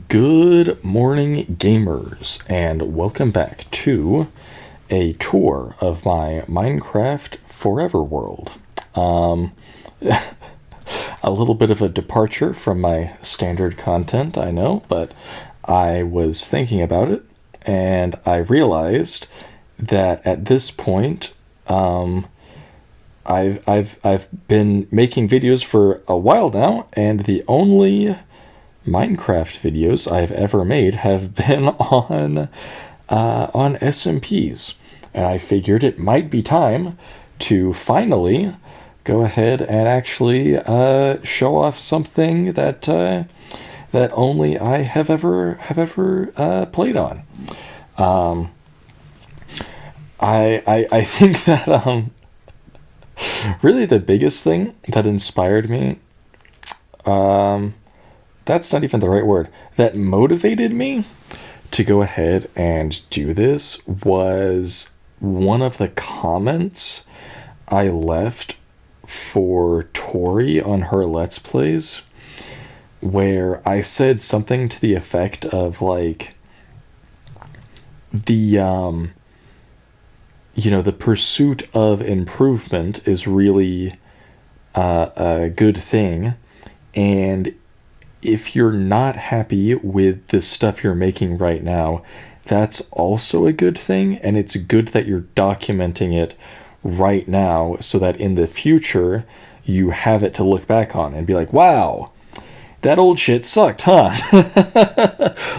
Good morning, gamers, and welcome back to a tour of my Minecraft Forever world. A little bit of a departure from my standard content, I know, but I was thinking about it, and I realized that at this point, I've been making videos for a while now, and the only Minecraft videos I've ever made have been on SMPs, and I figured it might be time to finally go ahead and actually show off something that that only I have ever played on. I think that really the biggest thing that inspired me, that's not even the right word, that motivated me to go ahead and do this was one of the comments I left for Tori on her Let's Plays, where I said something to the effect of like the the pursuit of improvement is really a good thing, and if you're not happy with the stuff you're making right now, that's also a good thing, and it's good that you're documenting it right now so that in the future you have it to look back on and be like, wow, that old shit sucked, huh?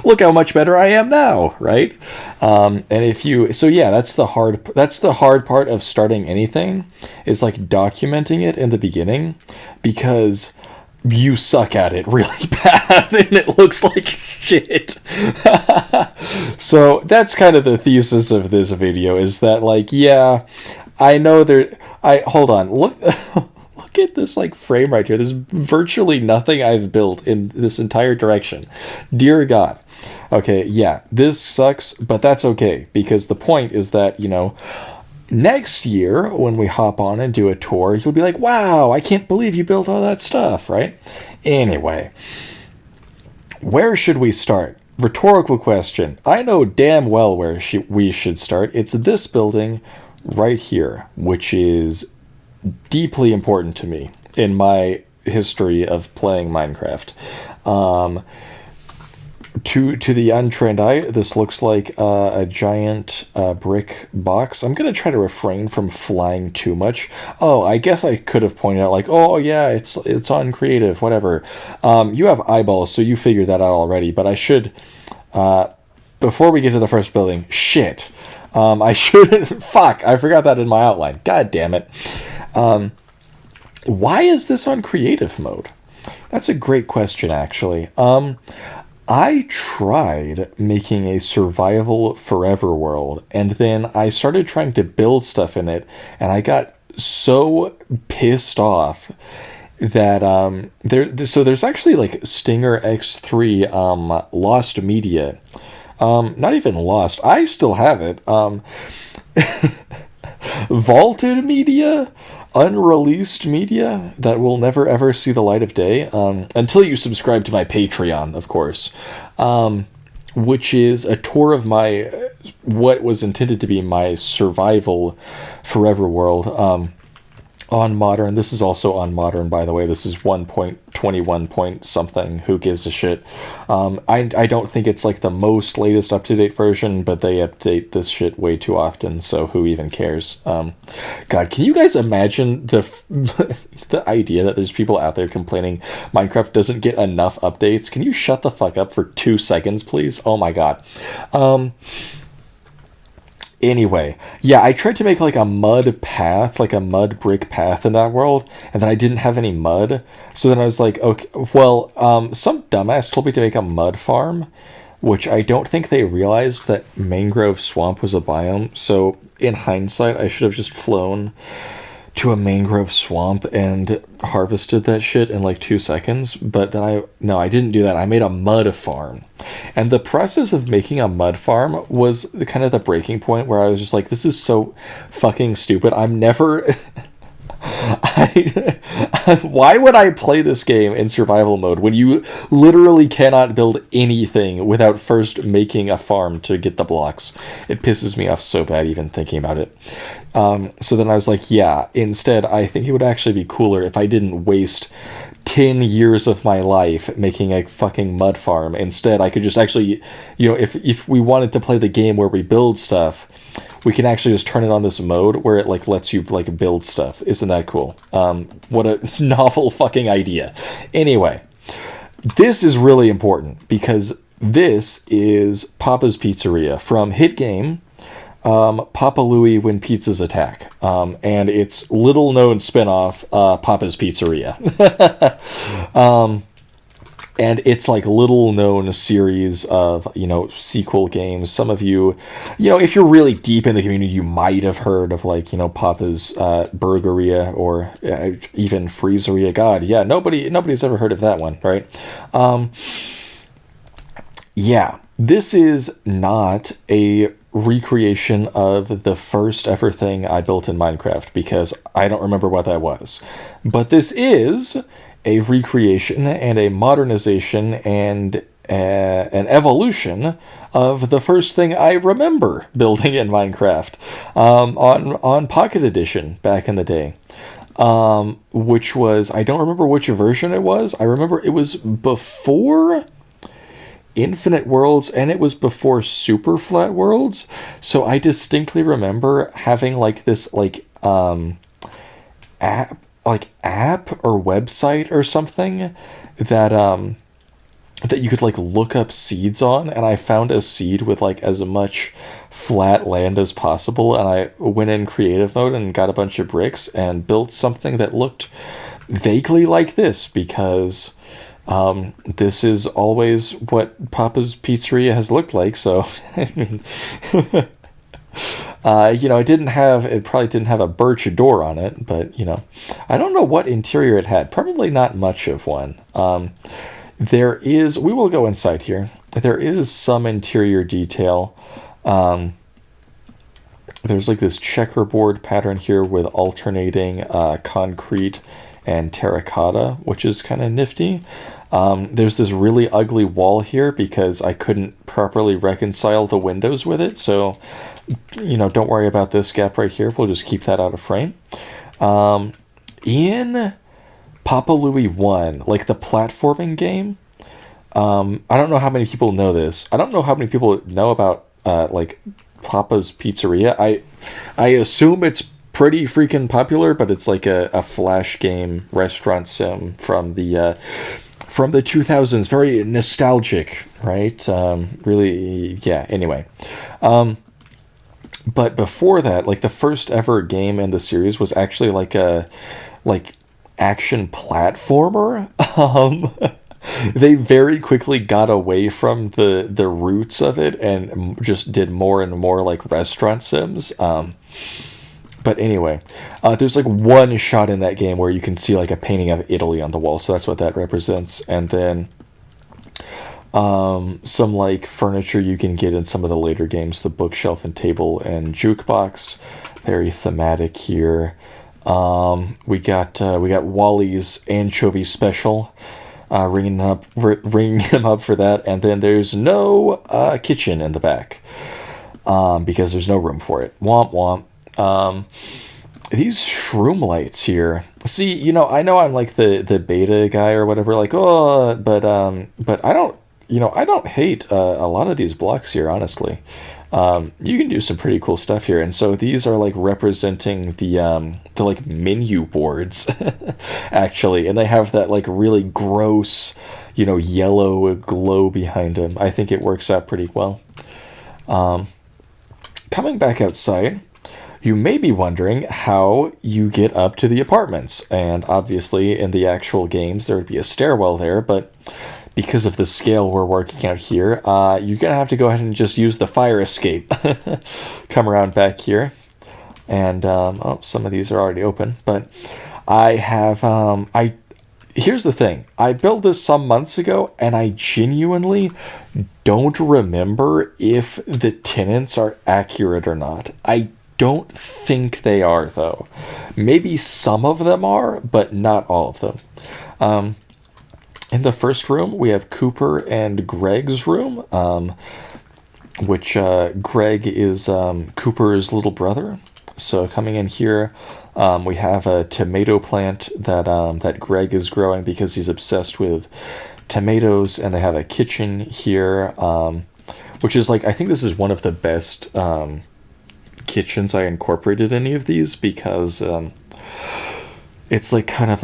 Look how much better I am now, right? And if you, so yeah, that's the hard part of starting anything, is like documenting it in the beginning, because you suck at it really bad and it looks like shit. So that's kind of the thesis of this video, is that like, yeah, I know hold on, look look at this like frame right here. There's virtually nothing I've built in this entire direction. Dear God. Okay, yeah, this sucks, but that's okay, because the point is that, next year, when we hop on and do a tour, you'll be like, wow, I can't believe you built all that stuff, right? Anyway, where should we start? Rhetorical question. I know damn well where we should start. It's this building right here, which is deeply important to me in my history of playing Minecraft. To the untrained eye, this looks like a giant brick box. I'm going to try to refrain from flying too much. Oh, I guess I could have pointed out, like, oh, yeah, it's on creative, whatever. You have eyeballs, so you figured that out already. But I should, before we get to the first building, shit. I should, fuck, I forgot that in my outline. God damn it. Why is this on creative mode? That's a great question, actually. I tried making a survival forever world, and then I started trying to build stuff in it, and I got so pissed off that there's actually like Stinger X3 lost media. Not even lost. I still have it. Vaulted media, unreleased media that will never ever see the light of day, until you subscribe to my Patreon, of course, which is a tour of my what was intended to be my survival forever world on Modern. This is also on Modern, by the way. This is 1.21 point something. Who gives a shit? I don't think it's like the most latest up-to-date version, but they update this shit way too often, so who even cares? God, can you guys imagine the the idea that there's people out there complaining Minecraft doesn't get enough updates? Can you shut the fuck up for 2 seconds, please? Oh my God. Anyway, yeah, I tried to make like a mud path, like a mud brick path in that world, and then I didn't have any mud. So then I was like, okay, well, some dumbass told me to make a mud farm, which I don't think they realized that mangrove swamp was a biome. So in hindsight, I should have just flown to a mangrove swamp and harvested that shit in like 2 seconds. But then I didn't do that. I made a mud farm. And the process of making a mud farm was kind of the breaking point where I was just like, this is so fucking stupid. I'm never Why would I play this game in survival mode when you literally cannot build anything without first making a farm to get the blocks? It pisses me off so bad even thinking about it. So then I was like, yeah, instead, I think it would actually be cooler if I didn't waste 10 years of my life making a fucking mud farm. Instead, I could just actually, if we wanted to play the game where we build stuff, we can actually just turn it on this mode where it like lets you like build stuff. Isn't that cool? What a novel fucking idea. Anyway, this is really important because this is Papa's Pizzeria from hit game Papa Louie When Pizzas Attack, and its little known spinoff, Papa's Pizzeria. And it's like little known series of, sequel games. Some of you, if you're really deep in the community, you might have heard of like, Papa's Burgeria or even Freezeria. God, yeah, nobody's ever heard of that one, right? Yeah, this is not a recreation of the first ever thing I built in Minecraft because I don't remember what that was. But this is a recreation and a modernization and an evolution of the first thing I remember building in Minecraft on Pocket Edition back in the day. Which was, I don't remember which version it was. I remember it was before Infinite Worlds and it was before Super Flat Worlds. So I distinctly remember having like this app or website or something that that you could like look up seeds on, and I found a seed with like as much flat land as possible, and I went in creative mode and got a bunch of bricks and built something that looked vaguely like this because this is always what Papa's Pizzeria has looked like. So I mean it probably didn't have a birch door on it, but I don't know what interior it had. Probably not much of one. We will go inside here. There is some interior detail. There's like this checkerboard pattern here with alternating concrete and terracotta, which is kind of nifty. There's this really ugly wall here because I couldn't properly reconcile the windows with it, so don't worry about this gap right here. We'll just keep that out of frame. In Papa Louie 1, like the platforming game, I don't know how many people know this. I don't know how many people know about like Papa's Pizzeria. I assume it's pretty freaking popular, but it's like a flash game restaurant sim from the 2000s. Very nostalgic, right? Really, yeah. Anyway. But before that, like the first ever game in the series was actually like a action platformer. They very quickly got away from the roots of it and just did more and more like restaurant sims. But anyway, there's like one shot in that game where you can see like a painting of Italy on the wall, so that's what that represents. And then some like furniture you can get in some of the later games, the bookshelf and table and jukebox, very thematic here. We got Wally's anchovy special, ringing him up for that, and then there's no kitchen in the back because there's no room for it. Womp womp. These shroom lights here. See, I know I'm like the beta guy or whatever, like, but I don't. I don't hate a lot of these blocks here, honestly. You can do some pretty cool stuff here. And so these are like representing the like menu boards, actually. And they have that like really gross, yellow glow behind them. I think it works out pretty well. Coming back outside, you may be wondering how you get up to the apartments. And obviously in the actual games, there would be a stairwell there, but because of the scale we're working out here, you're going to have to go ahead and just use the fire escape. Come around back here. And, some of these are already open. But I have, here's the thing. I built this some months ago, and I genuinely don't remember if the tenants are accurate or not. I don't think they are, though. Maybe some of them are, but not all of them. In the first room, we have Cooper and Greg's room, which Greg is Cooper's little brother. So coming in here, we have a tomato plant that Greg is growing because he's obsessed with tomatoes, and they have a kitchen here, which is like, I think this is one of the best kitchens I incorporated any of these, because it's like kind of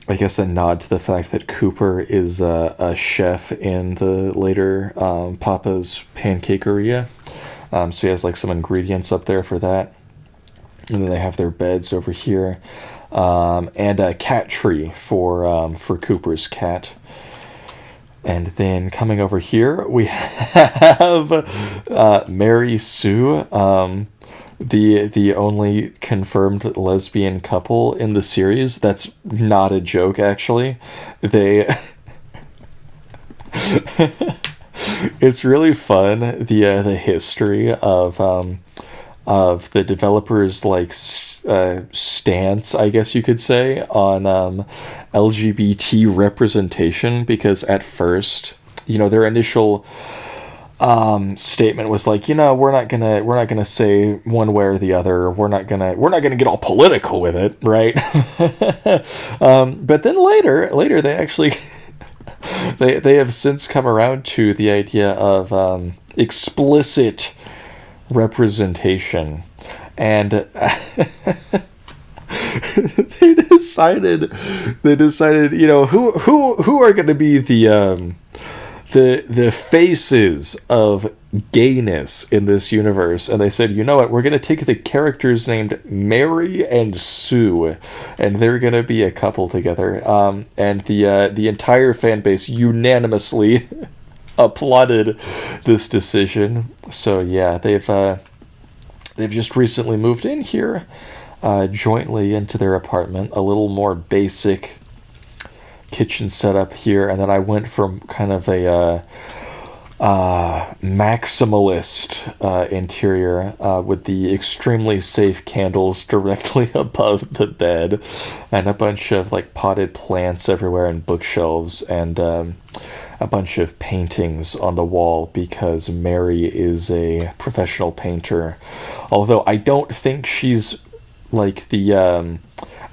I guess a nod to the fact that Cooper is a chef in the later Papa's Pancakeria. So he has like some ingredients up there for that. And then they have their beds over here. And a cat tree for Cooper's cat. And then coming over here, we have Mary Sue, the only confirmed lesbian couple in the series. That's not a joke, actually. It's really fun, the history of the developers, like, stance, I guess you could say, on LGBT representation, because at first, their initial statement was like, we're not gonna say one way or the other. We're not gonna get all political with it, right? But then later they actually they have since come around to the idea of explicit representation, and they decided who are going to be the faces of gayness in this universe. And they said, you know what, we're going to take the characters named Mary and Sue, and they're going to be a couple together. And the entire fan base unanimously applauded this decision. So yeah, they've just recently moved in here jointly into their apartment, a little more basic kitchen setup here. And then I went from kind of a maximalist interior with the extremely safe candles directly above the bed, and a bunch of like potted plants everywhere, and bookshelves, and a bunch of paintings on the wall, because Mary is a professional painter, although I don't think she's like the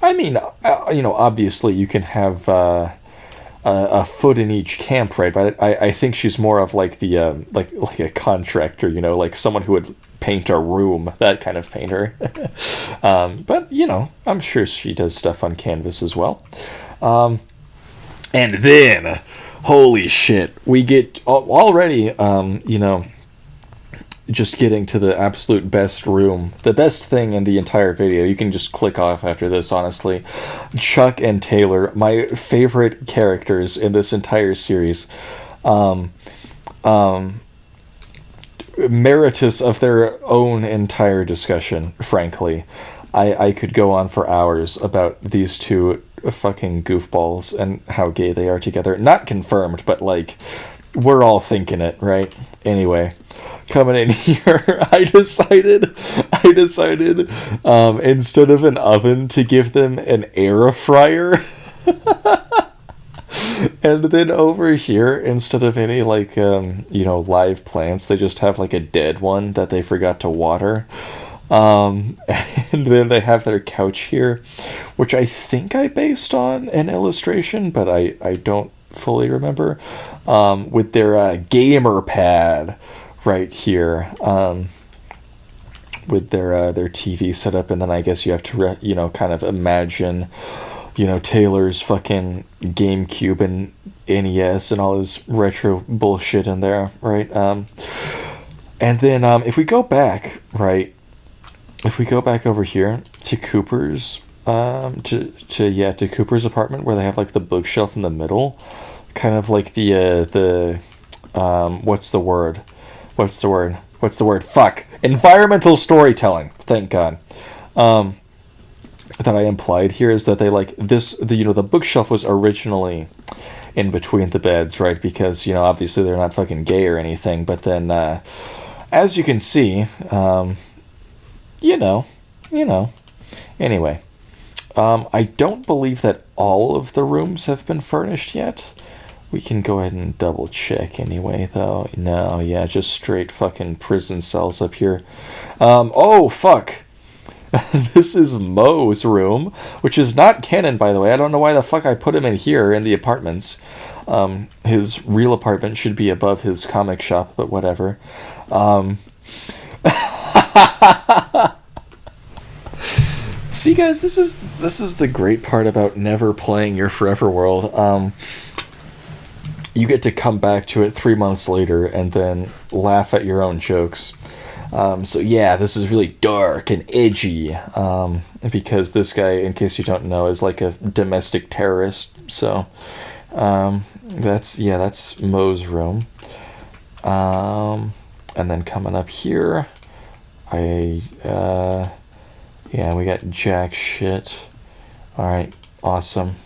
obviously you can have a foot in each camp, right? But I think she's more of like the like a contractor, like someone who would paint a room, that kind of painter. But I'm sure she does stuff on canvas as well. And then, holy shit, we get already just getting to the absolute best room, the best thing in the entire video. You can just click off after this, honestly. Chuck and Taylor, my favorite characters in this entire series, meritorious of their own entire discussion, frankly. I could go on for hours about these two fucking goofballs and how gay they are together. Not confirmed, but like, we're all thinking it, right? Anyway, coming in here, I decided instead of an oven to give them an air fryer. And then over here, instead of any like live plants, they just have like a dead one that they forgot to water. And then they have their couch here, which I think I based on an illustration, but I don't fully remember, with their gamer pad right here, with their TV setup. And then I guess you have to kind of imagine Taylor's fucking GameCube and NES and all his retro bullshit in there, right? And then if we go back over here to Cooper's to Cooper's apartment, where they have like the bookshelf in the middle, kind of like the what's the word? Fuck. Environmental storytelling. Thank God. That I implied here is that they like this, the bookshelf was originally in between the beds, right? Because, obviously they're not fucking gay or anything, but then, as you can see, you know, you know. Anyway, I don't believe that all of the rooms have been furnished yet. We can go ahead and double check anyway, though. No, yeah, just straight fucking prison cells up here. Oh, fuck. This is Mo's room, which is not canon, by the way. I don't know why the fuck I put him in here in the apartments. His real apartment should be above his comic shop, but whatever. See, guys, this is the great part about never playing your Forever World. You get to come back to it 3 months later and then laugh at your own jokes. So yeah, this is really dark and edgy, because this guy, in case you don't know, is like a domestic terrorist. So that's Mo's room. And then coming up here, we got jack shit. All right, awesome.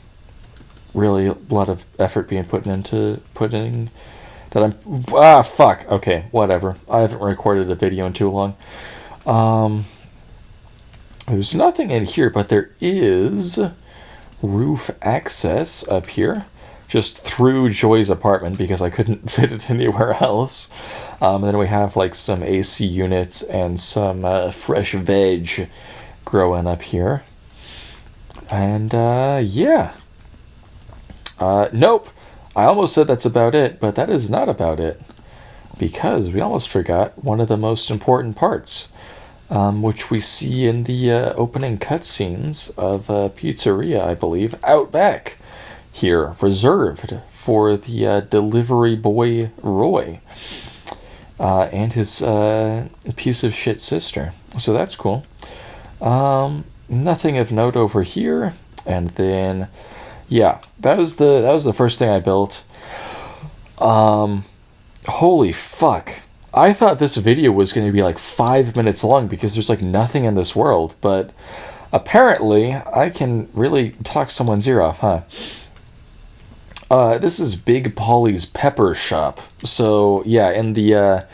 Really a lot of effort being put into putting that fuck. Okay, whatever. I haven't recorded a video in too long. There's nothing in here, but there is roof access up here, just through Joy's apartment because I couldn't fit it anywhere else. Then we have like some AC units and some fresh veg growing up here. And yeah. Nope. I almost said that's about it, but that is not about it. Because we almost forgot one of the most important parts, which we see in the opening cutscenes of Pizzeria, I believe, Outback here, reserved for the delivery boy Roy and his piece of shit sister. So that's cool. Nothing of note over here. And then... yeah, that was the first thing I built. Holy fuck. I thought this video was going to be like 5 minutes long because there's like nothing in this world, but apparently I can really talk someone's ear off, huh? This is Big Polly's Pepper Shop. So, yeah, in the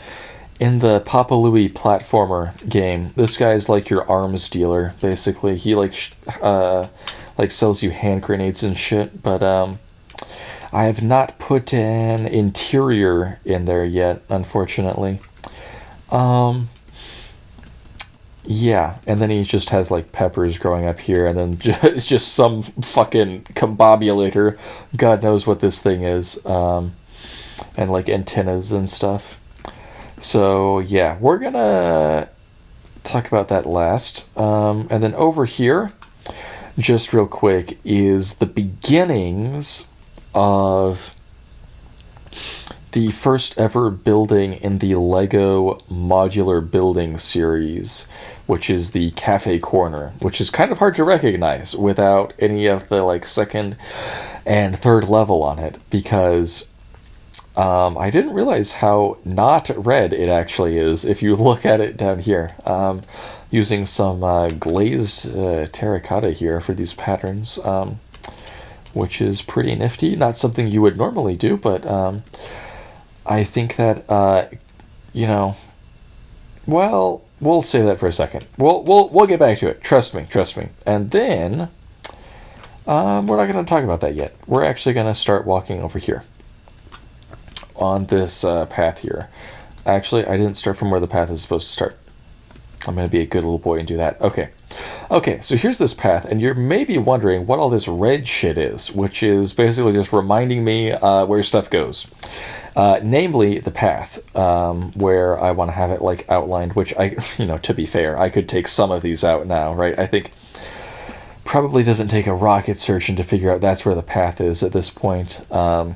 Papa Louie platformer game, this guy's like your arms dealer, basically. He like sells you hand grenades and shit, but I have not put an interior in there yet, unfortunately. Yeah, and then he just has like peppers growing up here, and then it's just some fucking combobulator, God knows what this thing is, and like antennas and stuff. So yeah, we're gonna talk about that last. And then over here, just real quick, is the beginnings of the first ever building in the Lego modular building series, which is the Cafe Corner, which is kind of hard to recognize without any of the like second and third level on it, because I didn't realize how not red it actually is if you look at it down here. Using some glazed terracotta here for these patterns, which is pretty nifty. Not something you would normally do, but I think that well, we'll save that for a second. We'll get back to it. Trust me. And then we're not going to talk about that yet. We're actually going to start walking over here on this path here. Actually, I didn't start from where the path is supposed to start. I'm going to be a good little boy and do that. Okay, so here's this path, and you're maybe wondering what all this red shit is, which is basically just reminding me where stuff goes. Namely, the path, where I want to have it, like, outlined, which to be fair, I could take some of these out now, right? I think probably doesn't take a rocket surgeon to figure out that's where the path is at this point. And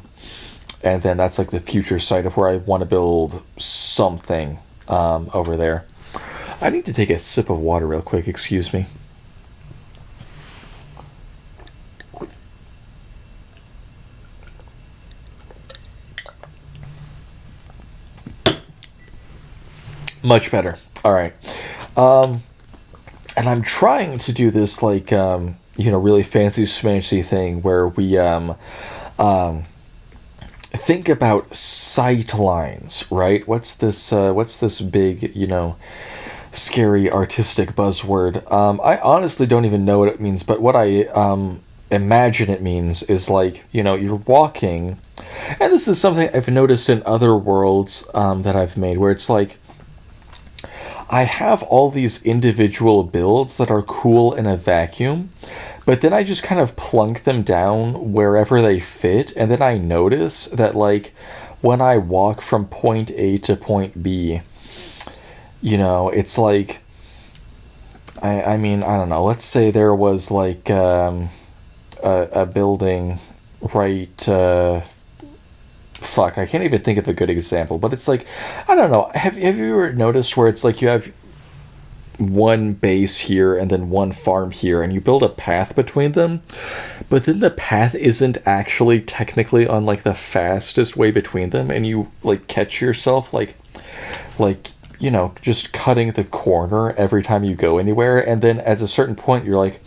then that's, like, the future site of where I want to build something over there. I need to take a sip of water real quick, excuse me. Much better. All right. And I'm trying to do this, like, really fancy schmancy thing where we think about sight lines, right? What's this big, scary artistic buzzword. I honestly don't even know what it means, but what I imagine it means is like, you're walking, and this is something I've noticed in other worlds that I've made, where it's like, I have all these individual builds that are cool in a vacuum, but then I just kind of plunk them down wherever they fit, and then I notice that, like, when I walk from point A to point B, it's like, I mean, I don't know, let's say there was, like, a building right, fuck, I can't even think of a good example, but it's like, I don't know, have you ever noticed where it's like you have one base here and then one farm here, and you build a path between them, but then the path isn't actually technically on, like, the fastest way between them, and you, like, catch yourself just cutting the corner every time you go anywhere, and then at a certain point you're like,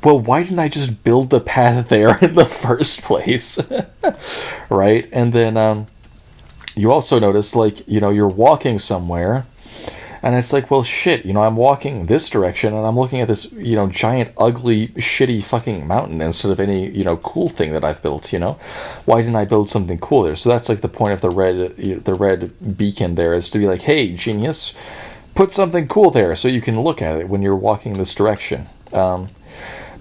well, why didn't I just build the path there in the first place? Right? And then you also notice, like, you're walking somewhere, and it's like, well, shit, I'm walking this direction, and I'm looking at this, giant, ugly, shitty fucking mountain instead of any, cool thing that I've built, Why didn't I build something cool there? So that's, like, the point of the red beacon there, is to be like, hey, genius, put something cool there so you can look at it when you're walking this direction.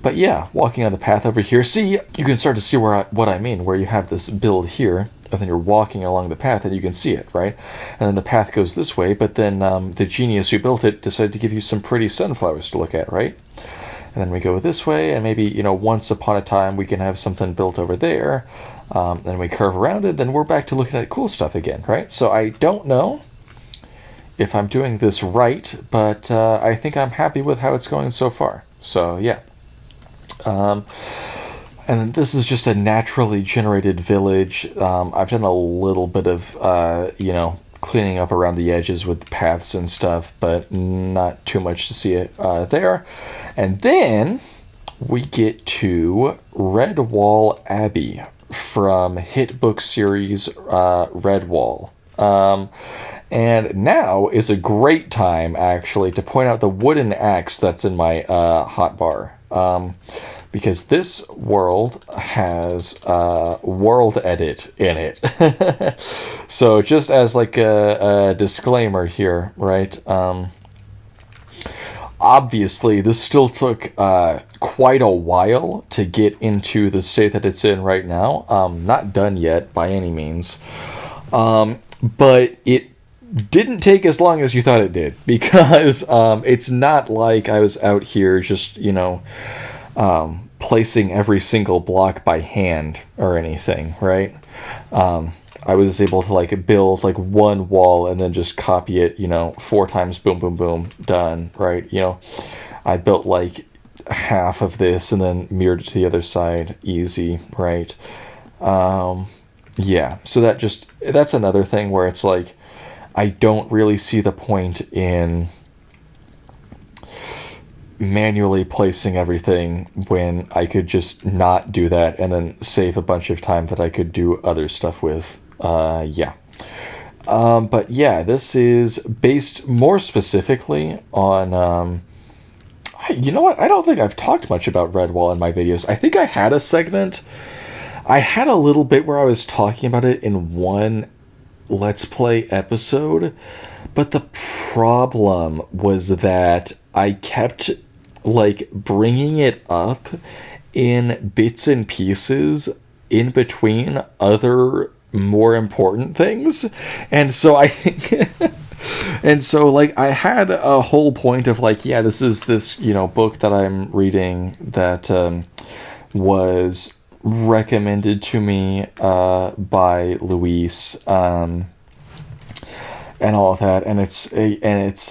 But yeah, walking on the path over here, see, you can start to see what I mean, where you have this build here, and then you're walking along the path, and you can see it, right? And then the path goes this way, but then the genius who built it decided to give you some pretty sunflowers to look at, right? And then we go this way, and maybe, once upon a time we can have something built over there, then we curve around it, then we're back to looking at cool stuff again, right? So I don't know if I'm doing this right, but I think I'm happy with how it's going so far. So yeah. And then this is just a naturally generated village. I've done a little bit of, cleaning up around the edges with paths and stuff, but not too much to see it there. And then we get to Redwall Abbey from hit book series Redwall. And now is a great time, actually, to point out the wooden axe that's in my hotbar. Because this world has world edit in it. So just as, like, a disclaimer here, right? Obviously, this still took quite a while to get into the state that it's in right now. Not done yet by any means. But it didn't take as long as you thought it did, because it's not like I was out here just, placing every single block by hand or anything, right? I was able to, like, build, like, one wall and then just copy it, 4 times, boom, boom, boom, done, right? I built, like, half of this and then mirrored it to the other side, easy, right? Yeah, so that's another thing where it's like, I don't really see the point in manually placing everything when I could just not do that and then save a bunch of time that I could do other stuff with. Yeah. But yeah, this is based more specifically on, you know what? I don't think I've talked much about Redwall in my videos. I think I had a segment. I had a little bit where I was talking about it in one Let's Play episode, but the problem was that I kept, like, bringing it up in bits and pieces in between other more important things, and so I think and so, like, I had a whole point of, like, yeah, this is this, book that I'm reading that was recommended to me by Luis, and all of that, and it's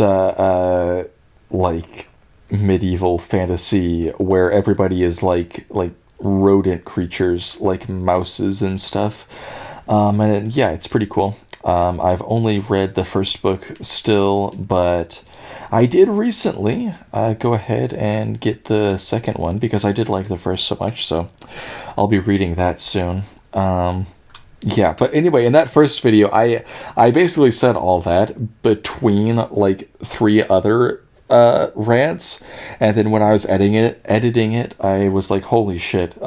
like medieval fantasy where everybody is like rodent creatures, like mouses and stuff, and yeah, it's pretty cool. I've only read the first book still, but I did recently go ahead and get the second one because I did like the first so much, so I'll be reading that soon. Yeah, but anyway, in that first video, I basically said all that between like three other rants, and then when I was editing it, I was like, holy shit,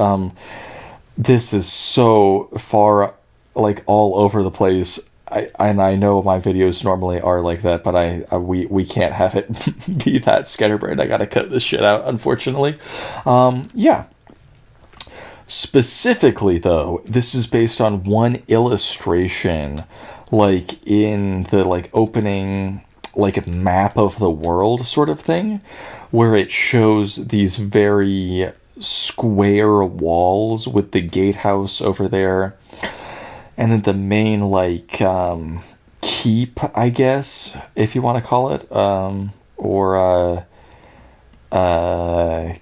this is so far like all over the place. I know my videos normally are like that, but we can't have it be that scatterbrained. I gotta cut this shit out, unfortunately. Yeah. Specifically, though, this is based on one illustration, like in the like opening like map of the world sort of thing, where it shows these very square walls with the gatehouse over there, and then the main like keep, I guess, if you want to call it, or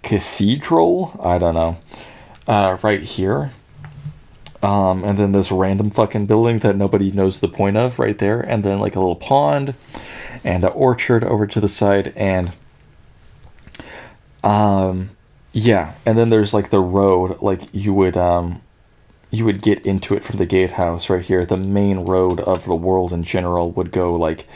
cathedral. I don't know. Right here. And then this random fucking building that nobody knows the point of right there. And then like a little pond and an orchard over to the side. And yeah. And then there's like the road, like you would get into it from the gatehouse right here. The main road of the world in general would go like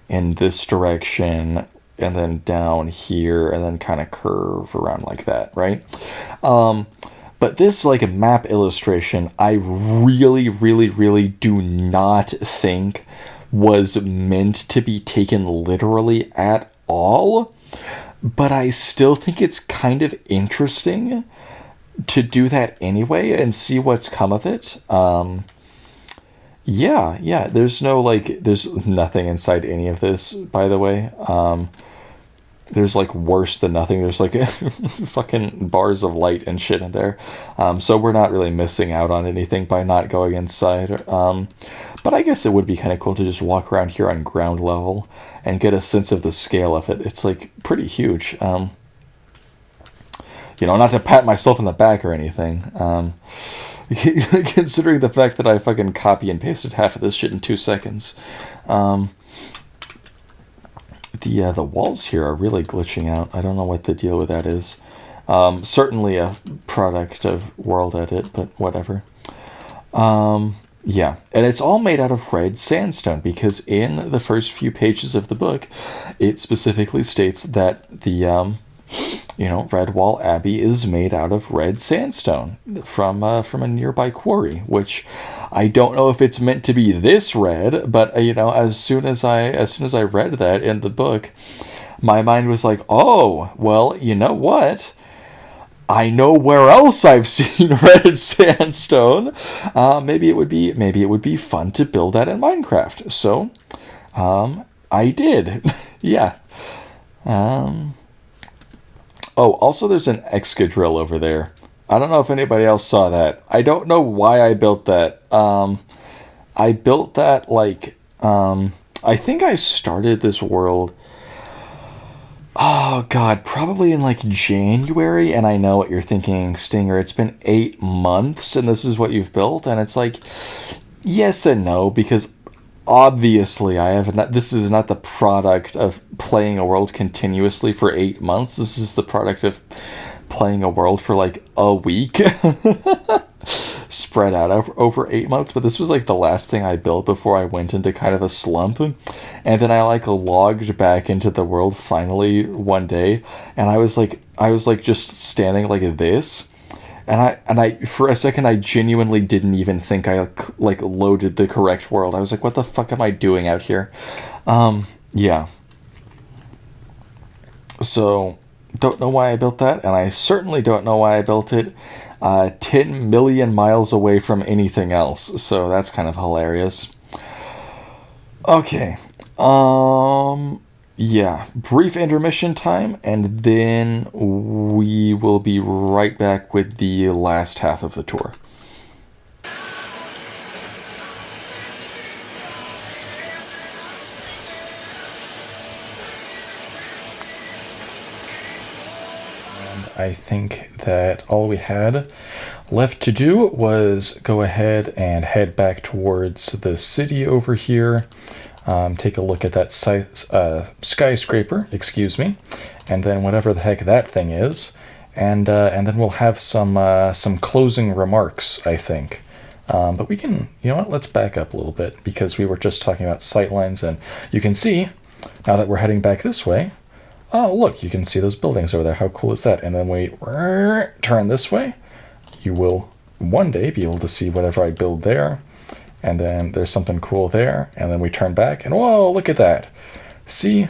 in this direction and then down here and then kind of curve around like that, right? But this like a map illustration, I really, really, really do not think was meant to be taken literally at all. But I still think it's kind of interesting to do that anyway and see what's come of it. Yeah, there's nothing inside any of this, by the way. There's like worse than nothing. There's like fucking bars of light and shit in there. So we're not really missing out on anything by not going inside. But I guess it would be kind of cool to just walk around here on ground level and get a sense of the scale of it. It's like pretty huge. Not to pat myself on the back or anything. Considering the fact that I fucking copy and pasted half of this shit in 2 seconds. The walls here are really glitching out. I don't know what the deal with that is. Certainly a product of World Edit, but whatever. Yeah, and it's all made out of red sandstone because in the first few pages of the book, it specifically states that the Redwall Abbey is made out of red sandstone from a nearby quarry, which I don't know if it's meant to be this red, but as soon as I read that in the book, my mind was like, oh, well, you know what? I know where else I've seen red sandstone. Maybe it would be fun to build that in Minecraft. So, I did. Yeah. Oh, also there's an Excadrill over there. I don't know if anybody else saw that. I don't know why I built that. I built that I think I started this world. Oh god, probably in January, and I know what you're thinking, Stinger. It's been 8 months, and this is what you've built, and it's like, yes and no, because obviously I have not. This is not the product of playing a world continuously for 8 months. This is the product of playing a world for a week. Spread out over 8 months, but this was the last thing I built before I went into kind of a slump, and then I logged back into the world finally one day, and I was just standing like this, and I for a second I genuinely didn't even think I loaded the correct world. I was like, what the fuck am I doing out here? Yeah. So don't know why I built that, and I certainly don't know why I built it 10 million miles away from anything else, so that's kind of hilarious. Okay, yeah, brief intermission time, and then we will be right back with the last half of the tour. I think that all we had left to do was go ahead and head back towards the city over here, take a look at that skyscraper, excuse me, and then whatever the heck that thing is, and then we'll have some closing remarks, I think. But we can, you know what, let's back up a little bit, because we were just talking about sightlines, and you can see, now that we're heading back this way, oh, look, you can see those buildings over there. How cool is that? And then we turn this way. You will one day be able to see whatever I build there. And then there's something cool there. And then we turn back, and whoa, look at that. See?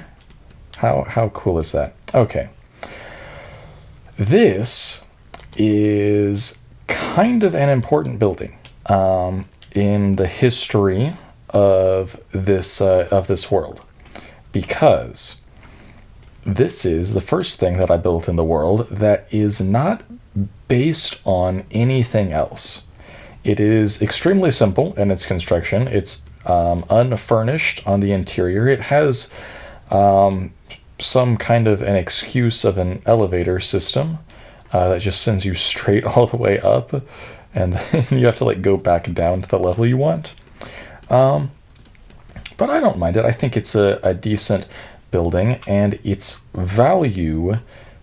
How cool is that? Okay. This is kind of an important building in the history of this world, because this is the first thing that I built in the world that is not based on anything else. It is extremely simple in its construction. It's unfurnished on the interior. It has some kind of an excuse of an elevator system that just sends you straight all the way up, and then you have to like go back down to the level you want. But I don't mind it. I think it's a decent building, and its value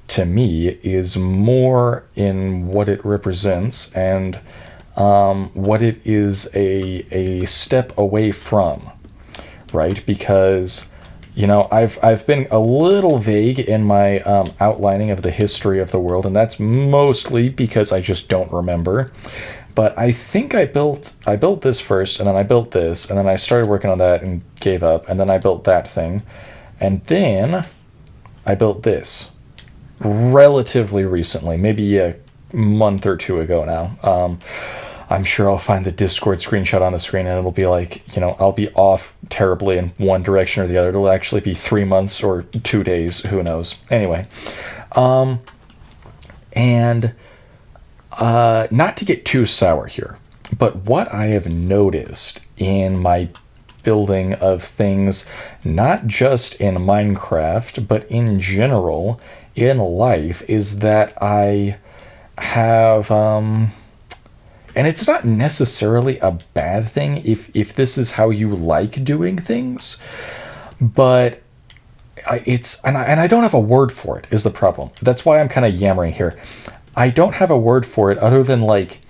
to me is more in what it represents and what it is a step away from, right? Because, you know, I've been a little vague in my outlining of the history of the world, and that's mostly because I just don't remember. But I think I built this first, and then I built this, and then I started working on that and gave up, and then I built that thing, and then I built this relatively recently, maybe a month or two ago now. I'm sure I'll find the Discord screenshot on the screen, and it'll be like, you know, I'll be off terribly in one direction or the other. It'll actually be 3 months or 2 days, who knows. Anyway, and not to get too sour here, but what I have noticed in my building of things, not just in Minecraft, but in general in life, is that I have, and it's not necessarily a bad thing if this is how you like doing things, but I don't have a word for it, is the problem. That's why I'm kind of yammering here. I don't have a word for it other than like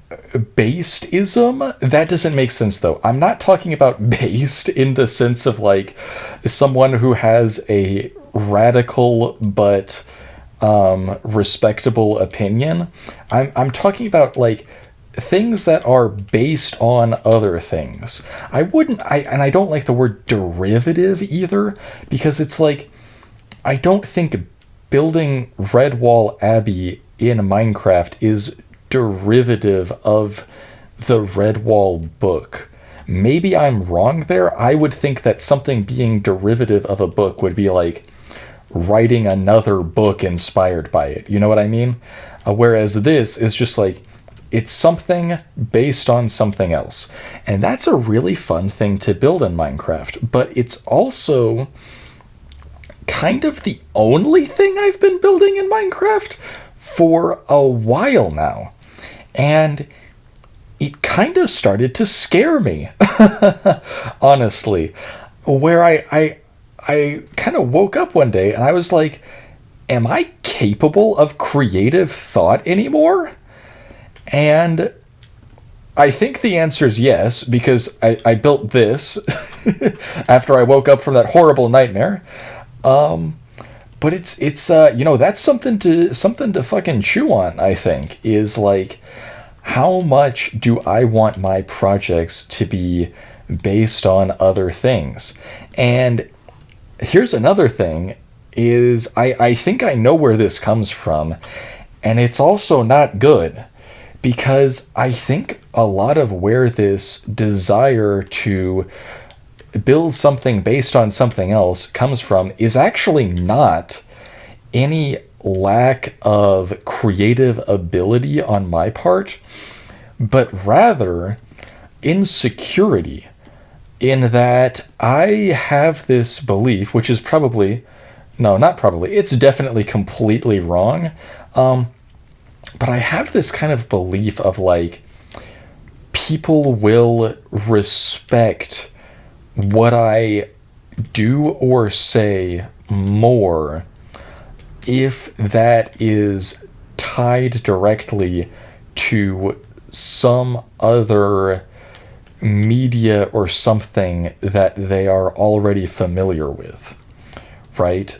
basedism. That doesn't make sense though. I'm not talking about based in the sense of like someone who has a radical but respectable opinion. I'm talking about like things that are based on other things. I don't like the word derivative either, because it's like, I don't think building Redwall Abbey in Minecraft is derivative of the Redwall book. Maybe I'm wrong there. I would think that something being derivative of a book would be like writing another book inspired by it. You know what I mean? Whereas this is just like, it's something based on something else. And that's a really fun thing to build in Minecraft. But it's also kind of the only thing I've been building in Minecraft for a while now. And it kind of started to scare me, honestly, where I kind of woke up one day and I was like, am I capable of creative thought anymore? And I think the answer is yes, because I built this after I woke up from that horrible nightmare. But it's you know, that's something to fucking chew on, I think, is like, how much do I want my projects to be based on other things? And here's another thing, is I think I know where this comes from, and it's also not good, because I think a lot of where this desire to build something based on something else comes from is actually not any lack of creative ability on my part, but rather insecurity, in that I have this belief, which is probably, no, not probably, it's definitely completely wrong, but I have this kind of belief of like, people will respect what I do or say more if that is tied directly to some other media or something that they are already familiar with, right?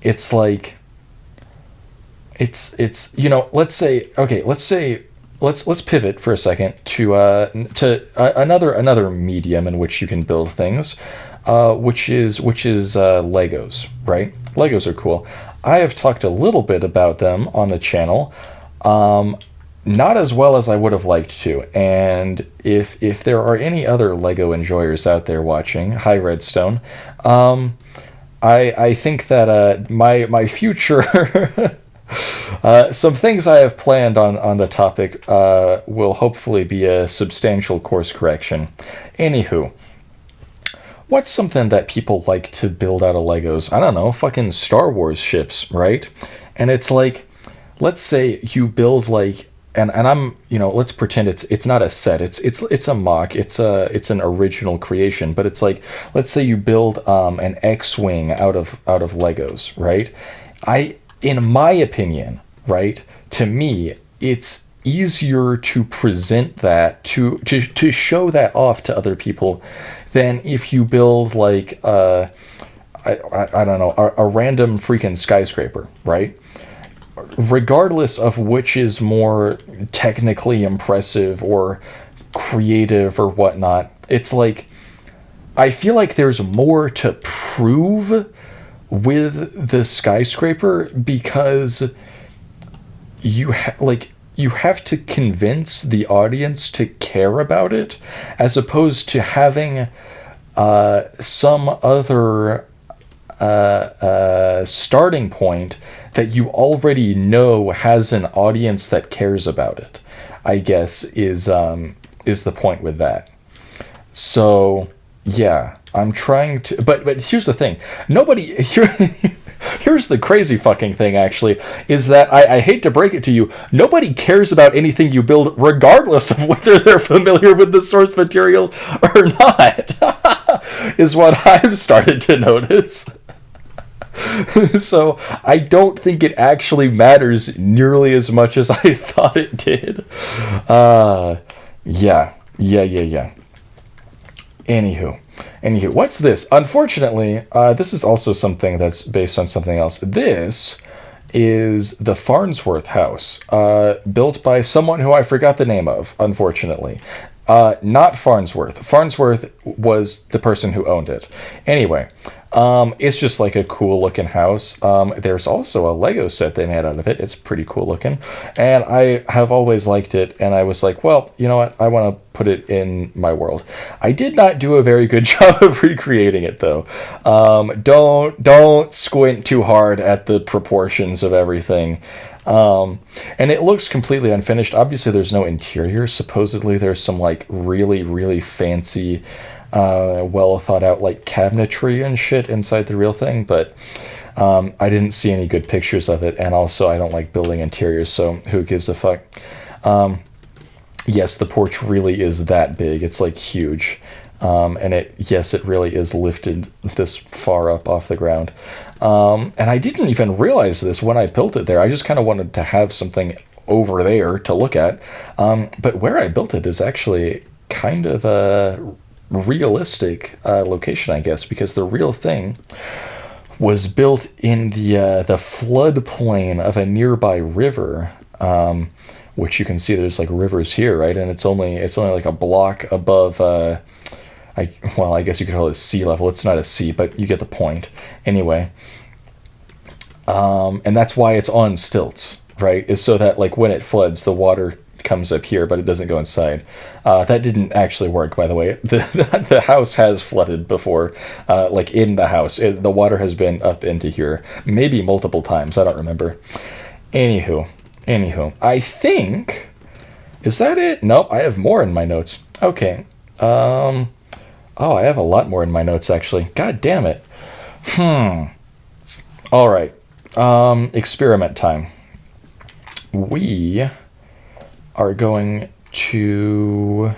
It's like it's let's say let's pivot for a second to another medium in which you can build things, which is Legos, right? Legos are cool. I have talked a little bit about them on the channel, not as well as I would have liked to. And if there are any other Lego enjoyers out there watching, hi Redstone, I think that my future some things I have planned on the topic will hopefully be a substantial course correction. Anywho, what's something that people like to build out of Legos? I don't know, fucking Star Wars ships, right? And it's like, let's say you build like, and I'm, let's pretend it's not a set, it's a mock, it's an original creation, but it's like, let's say you build an X-wing out of Legos, right? In my opinion, right, to me, it's easier to present that, to show that off to other people than if you build like I don't know, a random freaking skyscraper, right? Regardless of which is more technically impressive or creative or whatnot, it's like I feel like there's more to prove with the skyscraper because you have to convince the audience to care about it, as opposed to having some other starting point that you already know has an audience that cares about it, I guess is the point with that. So yeah, I'm trying to, but here's the thing. Here's the crazy fucking thing, actually, is that I hate to break it to you, nobody cares about anything you build regardless of whether they're familiar with the source material or not, is what I've started to notice. So I don't think it actually matters nearly as much as I thought it did. Yeah. Anywho, what's this? Unfortunately, this is also something that's based on something else. This is the Farnsworth house, built by someone who I forgot the name of, unfortunately. Not Farnsworth. Farnsworth was the person who owned it. Anyway, it's just like a cool looking house. There's also a Lego set they made out of it. It's pretty cool looking. And I have always liked it. And I was like, well, you know what? I want to put it in my world. I did not do a very good job of recreating it though. Don't squint too hard at the proportions of everything. And it looks completely unfinished. Obviously there's no interior. Supposedly there's some like really, really fancy, well thought out like cabinetry and shit inside the real thing, but I didn't see any good pictures of it, and also I don't like building interiors, so who gives a fuck. Yes, the porch really is that big. It's like huge. And it really is lifted this far up off the ground. And I didn't even realize this when I built it there. I just kind of wanted to have something over there to look at. But where I built it is actually kind of a realistic location, I guess, because the real thing was built in the floodplain of a nearby river, which you can see there's like rivers here, right? And it's only like a block above I guess you could call it sea level. It's not a sea, but you get the point. Anyway, and that's why it's on stilts, right? Is so that like when it floods, the water comes up here, but it doesn't go inside. That didn't actually work, by the way. The house has flooded before, like in the house. The water has been up into here, maybe multiple times. I don't remember. Anywho, I think, is that it? Nope, I have more in my notes. Okay. Oh, I have a lot more in my notes, actually. God damn it. All right. Experiment time. We're going to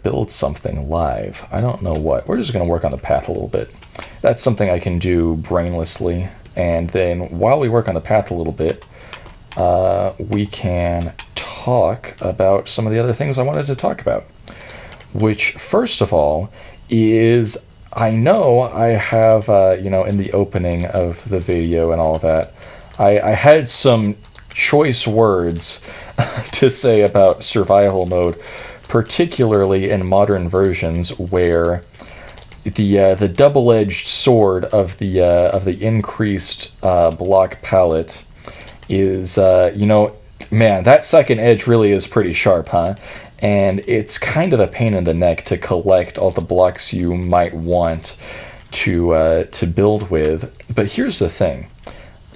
build something live. I don't know what. We're just going to work on the path a little bit. That's something I can do brainlessly. And then while we work on the path a little bit, we can talk about some of the other things I wanted to talk about. Which, first of all, is I know I have, in the opening of the video and all of that, I had some choice words to say about survival mode, particularly in modern versions where the double-edged sword of the increased block palette is, man, that second edge really is pretty sharp, huh? And it's kind of a pain in the neck to collect all the blocks you might want to build with. But here's the thing,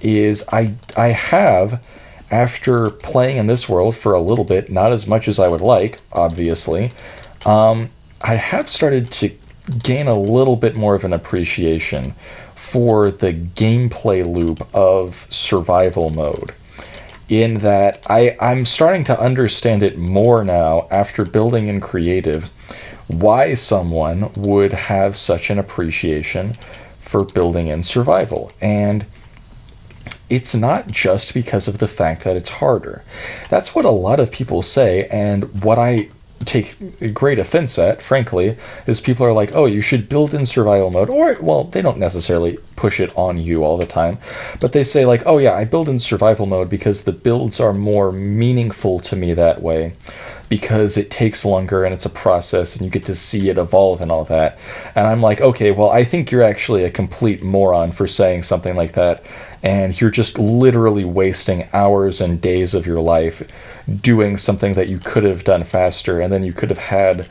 is I have, after playing in this world for a little bit, not as much as I would like, obviously, I have started to gain a little bit more of an appreciation for the gameplay loop of survival mode, in that I'm starting to understand it more now after building in creative, why someone would have such an appreciation for building in survival. And it's not just because of the fact that it's harder. That's what a lot of people say, and what I take great offense at, frankly, is people are like, oh, you should build in survival mode, or, well, they don't necessarily push it on you all the time, but they say like, oh yeah, I build in survival mode because the builds are more meaningful to me that way, because it takes longer and it's a process and you get to see it evolve and all that. And I'm like, okay, well, I think you're actually a complete moron for saying something like that, and you're just literally wasting hours and days of your life doing something that you could have done faster, and then you could have had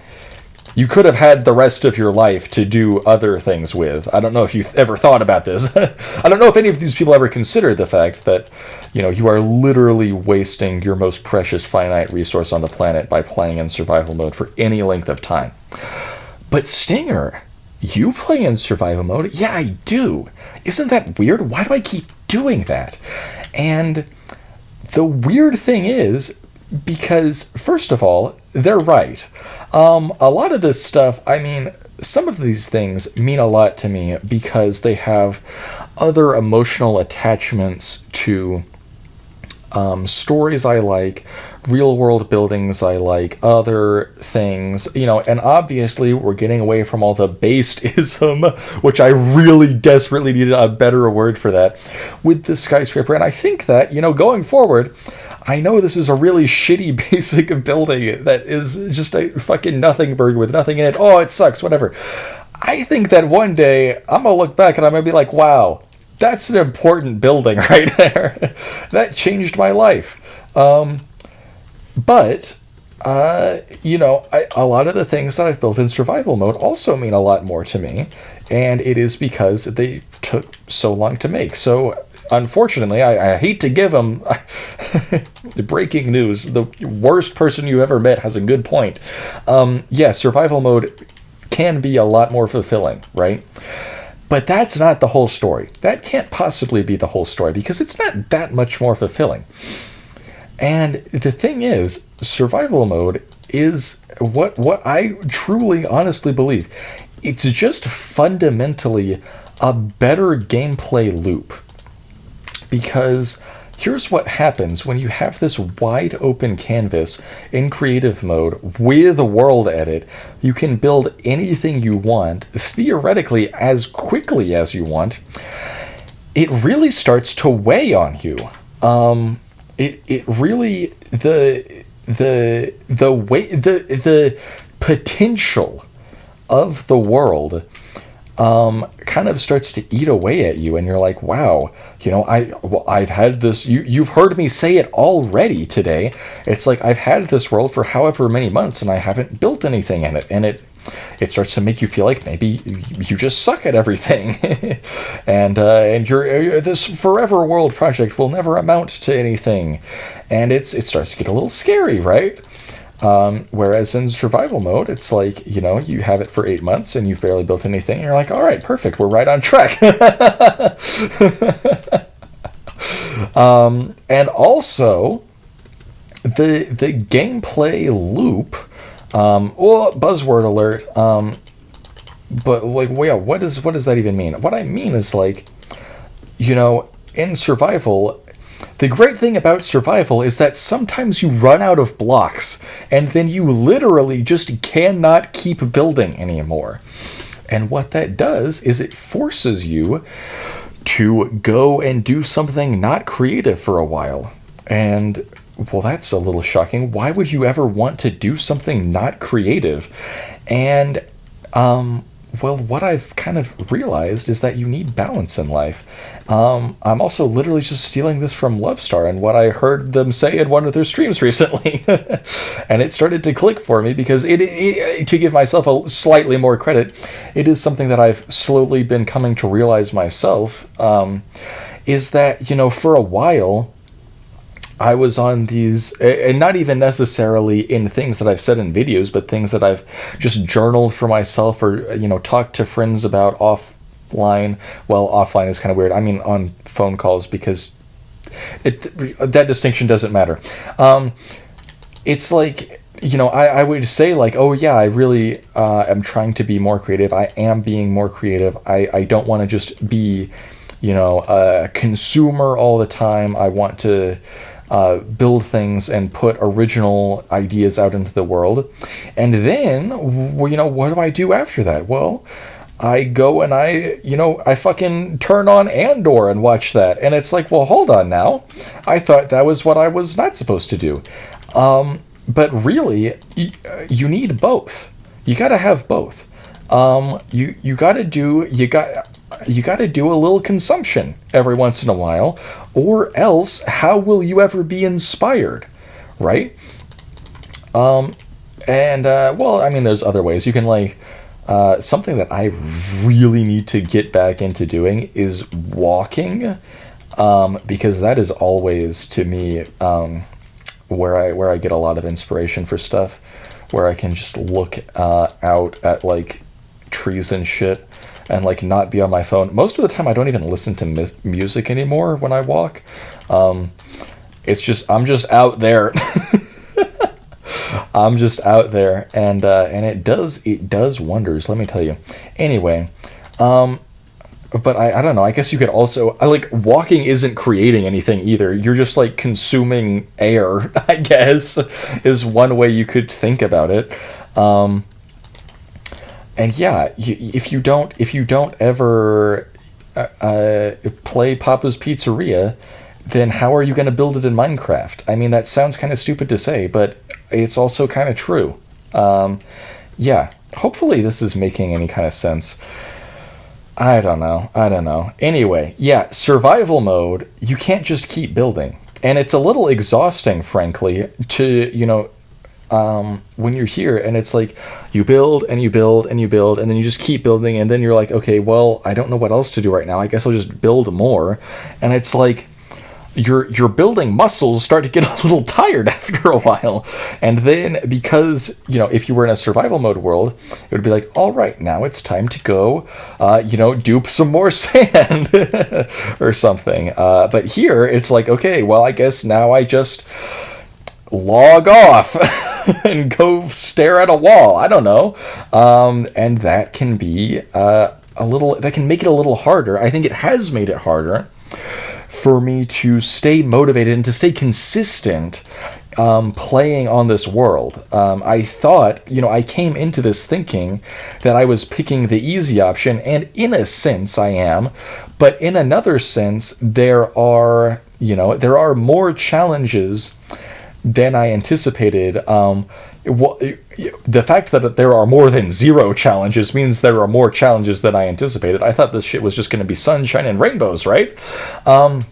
the rest of your life to do other things with. I don't know if you've ever thought about this. I don't know if any of these people ever considered the fact that, you are literally wasting your most precious finite resource on the planet by playing in survival mode for any length of time. But Stinger, you play in survival mode? Yeah, I do. Isn't that weird? Why do I keep doing that? And the weird thing is, because, first of all, they're right. A lot of this stuff, some of these things mean a lot to me because they have other emotional attachments to stories I like, real world buildings I like, other things, and obviously we're getting away from all the based-ism, which I really desperately needed a better word for that, with the skyscraper. And I think that, going forward, I know this is a really shitty basic building that is just a fucking nothing burger with nothing in it. Oh, it sucks, whatever. I think that one day I'm going to look back and I'm going to be like, wow, that's an important building right there. That changed my life. But a lot of the things that I've built in survival mode also mean a lot more to me, and it is because they took so long to make. So, unfortunately, I hate to give them breaking news. The worst person you ever met has a good point. Survival mode can be a lot more fulfilling, right? But that's not the whole story. That can't possibly be the whole story because it's not that much more fulfilling. And the thing is, survival mode is what I truly, honestly believe. It's just fundamentally a better gameplay loop. Because here's what happens when you have this wide open canvas in creative mode with a world edit. You can build anything you want, theoretically as quickly as you want. It really starts to weigh on you. It really, the potential of the world kind of starts to eat away at you, and you're like, wow, I've had this, you've heard me say it already today. It's like, I've had this world for however many months and I haven't built anything in it, and it starts to make you feel like maybe you just suck at everything. and this forever world project will never amount to anything, and it starts to get a little scary, right? Whereas in survival mode, it's like, you have it for 8 months and you've barely built anything, and you're like, all right, perfect, we're right on track. And also, the gameplay loop, buzzword alert, but like, yeah, what does that even mean? What I mean is, like, in survival, the great thing about survival is that sometimes you run out of blocks, and then you literally just cannot keep building anymore. And what that does is it forces you to go and do something not creative for a while. And, well, that's a little shocking. Why would you ever want to do something not creative? And, well, what I've kind of realized is that you need balance in life. I'm also literally just stealing this from Lovestar and what I heard them say in one of their streams recently. And it started to click for me because to give myself a slightly more credit, it is something that I've slowly been coming to realize myself, is that, for a while, I was on these, and not even necessarily in things that I've said in videos, but things that I've just journaled for myself or, talked to friends about offline. Well, offline is kind of weird. I mean, on phone calls, because that distinction doesn't matter. It's like, I would say like, oh yeah, I really am trying to be more creative. I am being more creative. I don't want to just be, a consumer all the time. I want to build things and put original ideas out into the world. And then, what do I do after that? Well, I go and I fucking turn on Andor and watch that. And it's like, well, hold on now. I thought that was what I was not supposed to do. But really, you need both. You gotta have both. You gotta do a little consumption every once in a while, or else how will you ever be inspired, right? Well, I mean, there's other ways. You can something that I really need to get back into doing is walking, because that is always, to me, where I get a lot of inspiration for stuff, where I can just look out at trees and shit and not be on my phone. Most of the time I don't even listen to music anymore when I walk. It's just, I'm just out there. I'm just out there, and it does wonders, let me tell you. Anyway, but I don't know, I guess you could also, walking isn't creating anything either. You're just consuming air, I guess, is one way you could think about it. And yeah, if you don't ever play Papa's Pizzeria, then how are you going to build it in Minecraft? I mean, that sounds kind of stupid to say, but it's also kind of true. Yeah, hopefully this is making any kind of sense. I don't know. Anyway, yeah, survival mode, you can't just keep building. And it's a little exhausting, frankly, to, when you're here and it's you build and you build and you build and then you just keep building and then you're like, okay, well, I don't know what else to do right now. I guess I'll just build more. And it's your building muscles start to get a little tired after a while. And then because, if you were in a survival mode world, it would be all right, now it's time to go, dupe some more sand or something. But here it's okay, well, I guess now I just log off and go stare at a wall. I don't know. And that can be that can make it a little harder. I think it has made it harder for me to stay motivated and to stay consistent playing on this world. I thought, I came into this thinking that I was picking the easy option, and in a sense I am, but in another sense there are more challenges than I anticipated. The fact that there are more than 0 challenges means there are more challenges than I anticipated. I thought this shit was just going to be sunshine and rainbows, right? And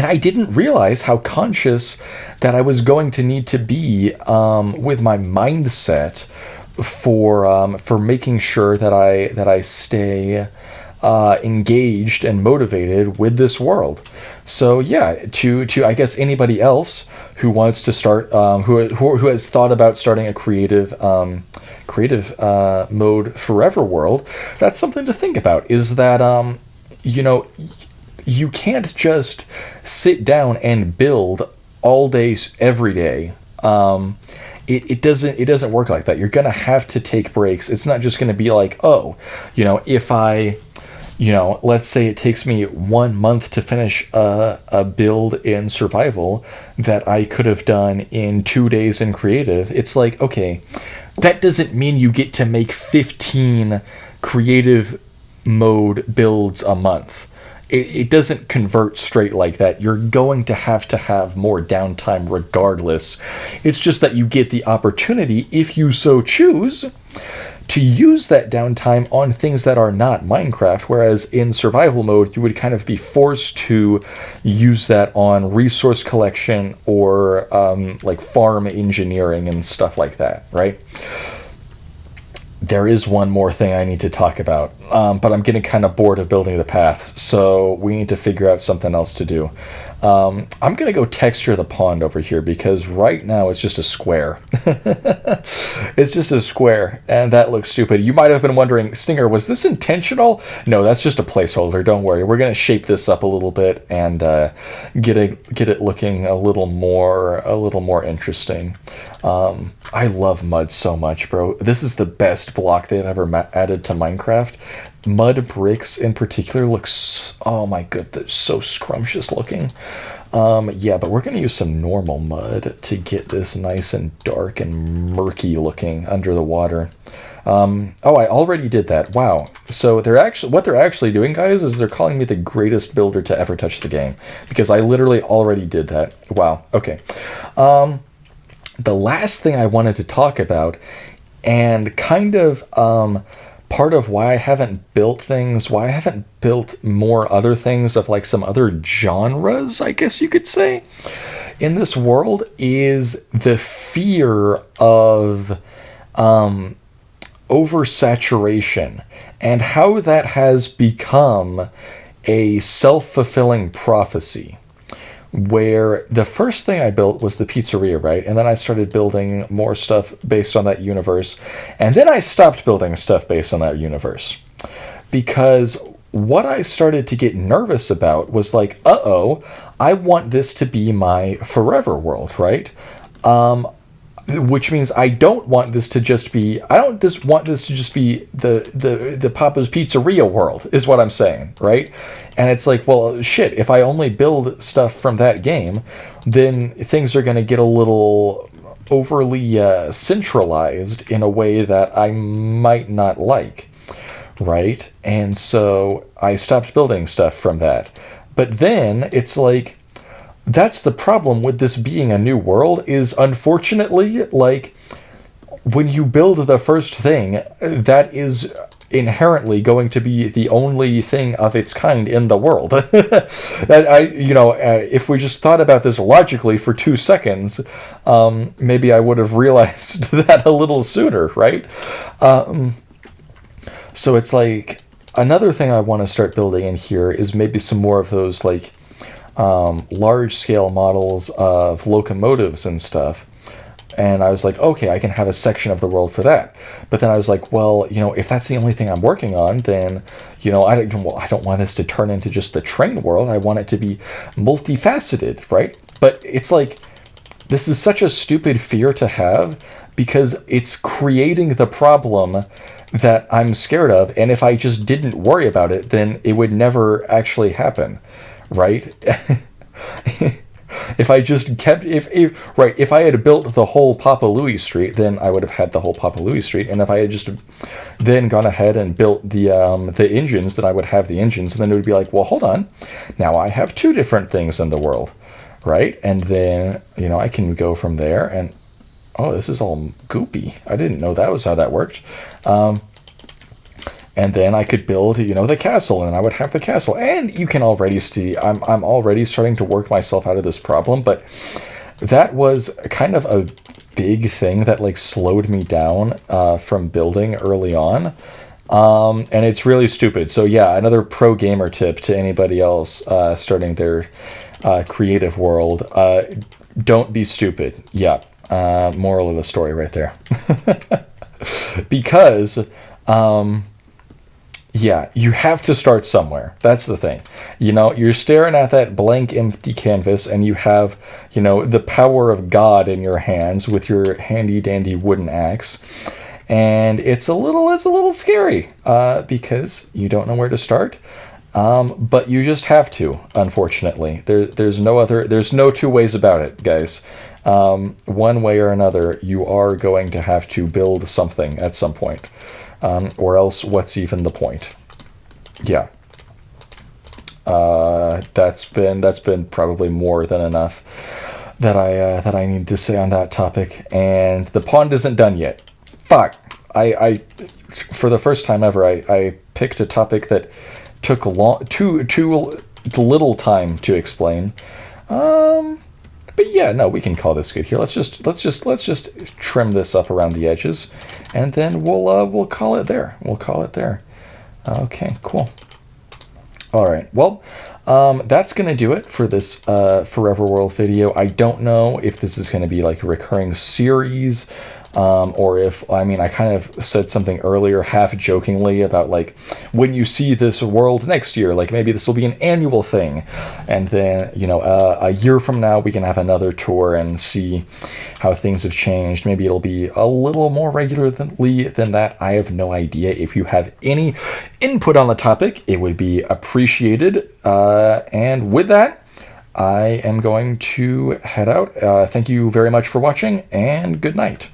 I didn't realize how conscious that I was going to need to be with my mindset for making sure that I stay engaged and motivated with this world. So yeah, to I guess anybody else who wants to start, who has thought about starting a creative mode forever world, that's something to think about. Is that you can't just sit down and build all day every day. It doesn't work like that. You're gonna have to take breaks. It's not just gonna be if I let's say it takes me 1 month to finish a build in survival that I could have done in 2 days in creative. It's like, okay, that doesn't mean you get to make 15 creative mode builds a month. It doesn't convert straight like that. You're going to have more downtime regardless. It's just that you get the opportunity, if you so choose, to use that downtime on things that are not Minecraft, whereas in survival mode, you would kind of be forced to use that on resource collection or like farm engineering and stuff like that, right? There is one more thing I need to talk about, but I'm getting kind of bored of building the path, so we need to figure out something else to do. I'm going to go texture the pond over here because right now it's just a square. It's just a square, and that looks stupid. You might have been wondering, Stinger, was this intentional? No, that's just a placeholder. Don't worry. We're going to shape this up a little bit and get it looking a little more interesting. I love mud so much, bro. This is the best block they've ever added to Minecraft. Mud bricks in particular looks, oh my god, they're so scrumptious looking. Yeah, but we're going to use some normal mud to get this nice and dark and murky looking under the water. Oh, I already did that. Wow. So what they're actually doing, guys, is they're calling me the greatest builder to ever touch the game because I literally already did that. Wow. Okay. The last thing I wanted to talk about, and kind of part of why I haven't built more other things of like some other genres, I guess you could say, in this world, is the fear of oversaturation and how that has become a self-fulfilling prophecy. Where the first thing I built was the pizzeria, right? And then I started building more stuff based on that universe. And then I stopped building stuff based on that universe. Because what I started to get nervous about was like, I want this to be my forever world, right? Which means I don't want this to just be, the Papa's Pizzeria world, is what I'm saying, right? And it's like, well, shit, if I only build stuff from that game, then things are going to get a little overly centralized in a way that I might not like, right? And so I stopped building stuff from that. But then it's like, that's the problem with this being a new world, is unfortunately, like, when you build the first thing, that is inherently going to be the only thing of its kind in the world. If we just thought about this logically for 2 seconds, maybe I would have realized that a little sooner, right? So it's like, another thing I want to start building in here is maybe some more of those, like, large-scale models of locomotives and stuff. And I was like, okay, I can have a section of the world for that. But then I was like, well, if that's the only thing I'm working on, then, I don't want this to turn into just the train world. I want it to be multifaceted, right? But it's like, this is such a stupid fear to have because it's creating the problem that I'm scared of. And if I just didn't worry about it, then it would never actually happen, right? If I just kept, if I had built the whole Papa Louie Street, then I would have had the whole Papa Louie Street. And if I had just then gone ahead and built the engines, then I would have the engines. And then it would be like, well, hold on. Now I have 2 different things in the world, right? And then, I can go from there and, oh, this is all goopy. I didn't know that was how that worked. And then I could build, the castle, and I would have the castle. And you can already see, I'm already starting to work myself out of this problem, but that was kind of a big thing that, like, slowed me down from building early on. And it's really stupid. So yeah, another pro gamer tip to anybody else starting their creative world. Don't be stupid. Yeah. Moral of the story right there. Because... yeah, you have to start somewhere. That's the thing. You're staring at that blank, empty canvas, and you have, the power of God in your hands with your handy-dandy wooden axe. and it's a little scary because you don't know where to start. But you just have to, unfortunately. There's no two ways about it, guys. One way or another, you are going to have to build something at some point. Or else what's even the point? Yeah. That's been probably more than enough that I need to say on that topic. And the pond isn't done yet. Fuck. I for the first time ever, I picked a topic that took too little time to explain. But yeah, no, we can call this good here. Let's just trim this up around the edges, and then we'll call it there. We'll call it there. Okay, cool. All right. Well, that's gonna do it for this Forever World video. I don't know if this is gonna be like a recurring series. Or if, I mean, I kind of said something earlier, half jokingly, about like, when you see this world next year, like maybe this will be an annual thing. And then, a year from now, we can have another tour and see how things have changed. Maybe it'll be a little more regularly than that. I have no idea. If you have any input on the topic, it would be appreciated. And with that, I am going to head out. Thank you very much for watching, and good night.